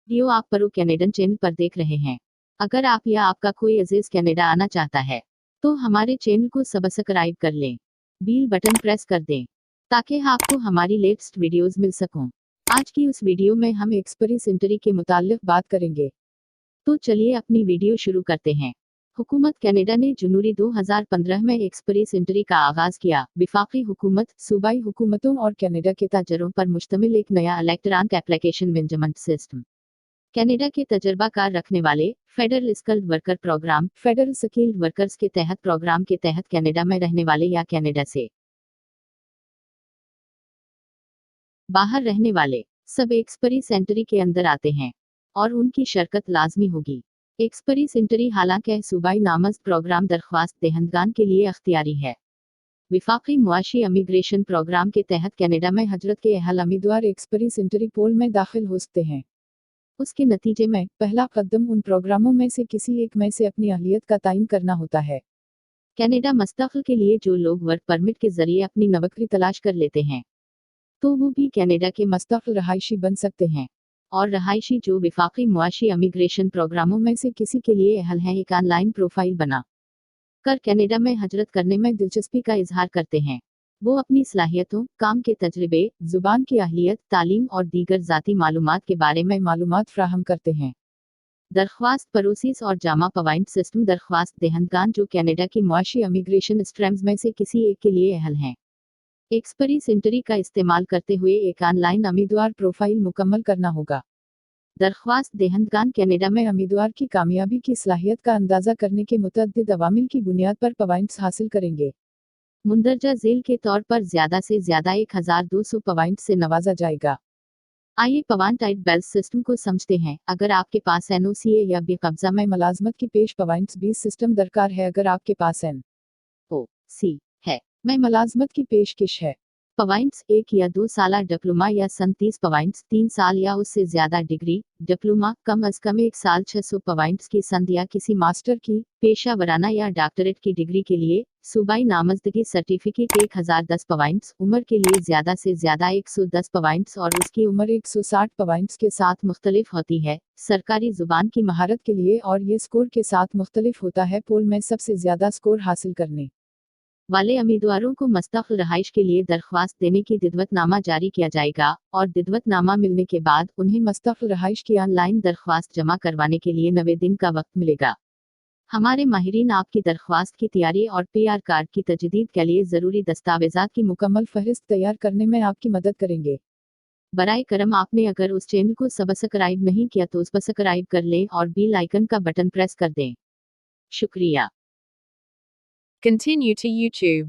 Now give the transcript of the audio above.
Video आप परो Canadian channel पर देख रहे हैं। अगर आप या आपका कोई अजीज कनाडा आना चाहता है तो हमारे चैनल को सब्सक्राइब कर लें, बेल बटन प्रेस कर दें ताकि आपको हमारी लेटेस्ट वीडियोस मिल सकूं। आज की उस वीडियो में हम एक्सपीरियंस इंटरी के मुताल्लिक बात करेंगे। तो चलिए अपनी वीडियो शुरू करते हैं। हुकूमत कनाडा ने जनवरी 2015 में एक्सपीरियंस इंटरी का आगाज किया। विफाकी हुकूमत, सूबाई हुकूमतों और कनाडा के ताजरों पर मुश्तमिल एक नया electronic application management system. Canada के तजर्बाकार रखने वाले federal skilled worker programme federal skilled workers के तहत प्रोग्राम के तहत कनाडा में रहने वाले या कनाडा से बाहर रहने वाले सब एक्सपीरियंस एंट्री के अंदर आते हैं और उनकी शिरकत लाजमी होगी। एक्सपीरियंस एंट्री हालांकि सूबाई नामज़द प्रोग्राम दरख्वास्त दहंदगान के लिए अख्तियारी है। विफाकी मुआशी इमिग्रेशन प्रोग्राम के तहत कनाडा में हजरत के अहल उम्मीदवार एक्सपीरियंस एंट्री पोल में दाखिल हो सकते हैं। उसके नतीजे में पहला कदम उन प्रोग्रामों में से किसी एक में से अपनी अहलियत का तयन करना होता है। कनाडा मुस्तक़िल के लिए जो लोग वर्क परमिट के जरिए अपनी नौकरी तलाश कर लेते हैं तो वो भी कनाडा के मुस्तक़िल रहायशी बन सकते हैं, और रहायशी जो विफाकी मुआशी इमिग्रेशन प्रोग्रामों में से किसी के लिए अहल हैं एक ऑनलाइन प्रोफाइल बना कर कनाडा में हजरत करने में दिलचस्पी का इजहार करते हैं। वो अपनी सलाहियतों, काम के तजर्बे, जुबान की अहलियत, तालीम और दीगर ज़ाती मालूमात के बारे में मालूमात फ्राहम करते हैं। दरख्वास्त प्रोसेस और जामा पॉइंट सिस्टम दरख्वास्त दहंदगान जो कनाडा की मुआशी इमिग्रेशन स्ट्रीम्स में से किसी एक के लिए अहल हैं। एक्सपीरियंस इंटरी का इस्तेमाल करते हुए एक ऑनलाइन उम्मीदवार प्रोफाइल मुकम्मल करना होगा। दरख्वास्त दहंदगान कनाडा में उम्मीदवार की कामयाबी की सलाहियत का अंदाज़ा करने के मुतअद्दिद अवामिल की बुनियाद पर पॉइंट्स हासिल करेंगे। मुंदरजा झेल के तौर पर ज्यादा से ज्यादा 1200 पॉइंट से नवाजा जाएगा। आइए पॉइंट टाइप बेल्ट सिस्टम को समझते हैं। अगर आपके पास एनओसीए या बेकब्जा में मुलाजमत की पेश पॉइंट्स 20 सिस्टम दरकार है। अगर आपके पास एनओसी है में मुलाजमत की पेशकश है। पॉइंट्स 1 या 2 साल डिप्लोमा या 37 पॉइंट्स 3 साल या उससे ज्यादा डिग्री डिप्लोमा कम अज कम 1 साल 600 पॉइंट्स की संद या किसी मास्टर की पेशा वराना या डॉक्टरेट की डिग्री के लिए सूबाई नामजदगी सर्टिफिकेट 1010 पॉइंट्स उम्र के लिए ज्यादा से ज्यादा 110 पॉइंट्स और उसकी उम्र 160 पॉइंट्स के साथ मुख्तलिफ होती है। सरकारी जुबान की महारत के लिए और ये स्कोर के साथ मुख्तलिफ होता है। पोल में सबसे ज्यादा स्कोर हासिल करने वाले उम्मीदवारों को मुस्तक़िल रहाइश के लिए दरख्वास्त देने की दिदवतनामा जारी किया जाएगा और दिदवतनामा मिलने के बाद उन्हें मुस्तक़िल रहाइश की ऑनलाइन दरख्वास्त जमा करवाने के लिए 90 दिन का वक्त मिलेगा। हमारे माहिरीन आपकी दरख्वास्त की तैयारी और पीआर कार्ड की तजदीद के लिए ज़रूरी दस्तावेज़ात की मुकम्मल फहरिस्त तैयार करने में आपकी मदद करेंगे। बराए करम आपने अगर उस चैनल को सब्सक्राइब नहीं किया तो सब्सक्राइब कर लें और बेल आइकन का बटन प्रेस कर दें। शुक्रिया। Continue to YouTube.